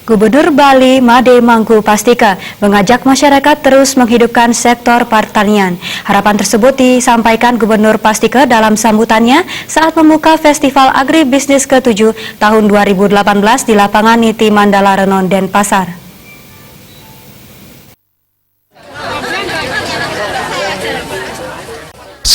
Gubernur Bali Made Mangku Pastika mengajak masyarakat terus menghidupkan sektor pertanian. Harapan tersebut disampaikan Gubernur Pastika dalam sambutannya saat membuka Festival Agribisnis ke-7 tahun 2018 di lapangan Niti Mandala Renon, Denpasar.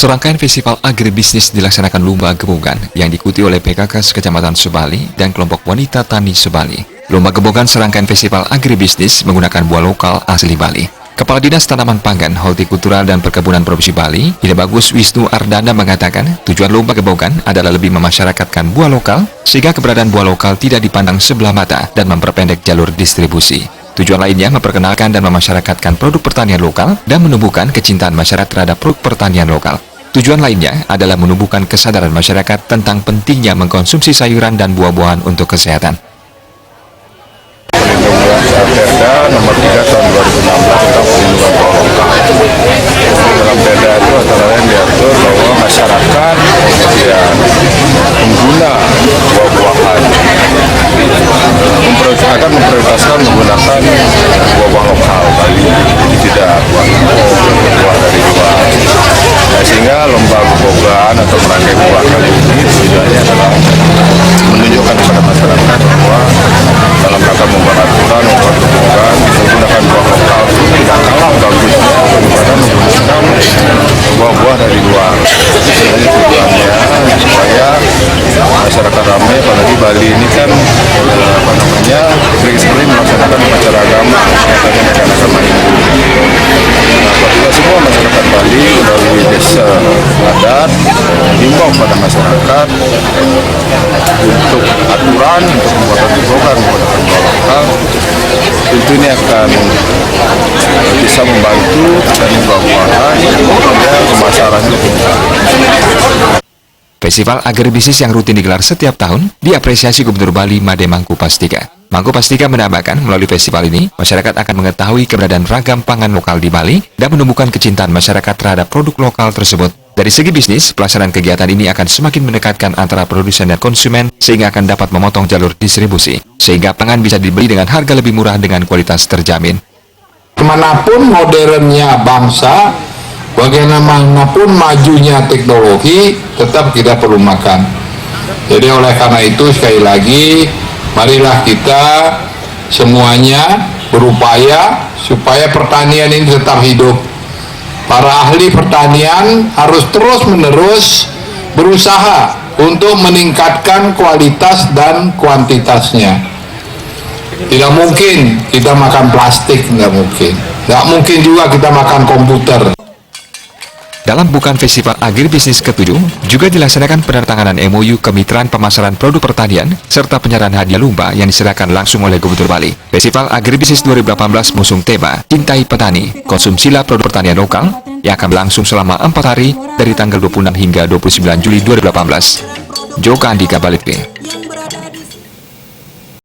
Serangkaian festival agribisnis dilaksanakan Lomba Gebogan yang diikuti oleh PKK Kecamatan Sebali dan kelompok wanita tani Sebali. Lomba Gebogan serangkaian festival agribisnis menggunakan buah lokal asli Bali. Kepala Dinas Tanaman Pangan, Hortikultura dan Perkebunan Provinsi Bali, Ida Bagus Wisnu Ardana mengatakan tujuan Lomba Gebogan adalah lebih memasyarakatkan buah lokal sehingga keberadaan buah lokal tidak dipandang sebelah mata dan memperpendek jalur distribusi. Tujuan lainnya memperkenalkan dan memasyarakatkan produk pertanian lokal dan menumbuhkan kecintaan masyarakat terhadap produk pertanian lokal. Tujuan lainnya adalah menumbuhkan kesadaran masyarakat tentang pentingnya mengkonsumsi sayuran dan buah-buahan untuk kesehatan. Perda nomor 3 tahun 2016 tentang perlindungan buah lokal. Dalam perda itu antara lain diatur bahwa masyarakat kemudian pengguna buah-buahan akan memprioritaskan menggunakan buah-buah lokal Bali, jadi tidak buah dari luar. Nah, sehingga lomba gebogan atau merangkai buah kali ini tujuannya adalah menunjukkan kepada masyarakat bahwa dalam rangka membuat aturan, membuat gebogan, menggunakan buah lokal itu tidak kalah bagusnya daripada menggunakan buah-buah dari luar. Jadi tujuannya supaya masyarakat ramai, apalagi Bali ini kan sering melaksanakan upacara agama, katanya kan agama Hindu. Nah, apabila semua masyarakat Bali melalui desa adat himbau pada masyarakat untuk aturan untuk membuat gebogan menggunakan buah lokal, tentu ini akan bisa membantu dan buah-buahan yang pemasarannya. Festival agribisnis yang rutin digelar setiap tahun diapresiasi Gubernur Bali Made Mangku Pastika. Mangku Pastika menambahkan melalui festival ini, masyarakat akan mengetahui keberadaan ragam pangan lokal di Bali dan menumbuhkan kecintaan masyarakat terhadap produk lokal tersebut. Dari segi bisnis, pelaksanaan kegiatan ini akan semakin mendekatkan antara produsen dan konsumen sehingga akan dapat memotong jalur distribusi, sehingga pangan bisa dibeli dengan harga lebih murah dengan kualitas terjamin. Kemanapun modernnya bangsa, bagaimanapun majunya teknologi, tetap kita perlu makan. Jadi oleh karena itu sekali lagi, marilah kita semuanya berupaya supaya pertanian ini tetap hidup. Para ahli pertanian harus terus-menerus berusaha untuk meningkatkan kualitas dan kuantitasnya. Tidak mungkin kita makan plastik, tidak mungkin. Tidak mungkin juga kita makan komputer. Dalam bukaan Festival Agribisnis ke-7, juga dilaksanakan penandatanganan MOU Kemitraan Pemasaran Produk Pertanian, serta penyerahan hadiah lomba yang diserahkan langsung oleh Gubernur Bali. Festival Agribisnis 2018 mengusung tema Cintai Petani, Konsumsilah Produk Pertanian Lokal, yang akan berlangsung selama 4 hari dari tanggal 26 hingga 29 Juli 2018. Joka Andika Balitwe.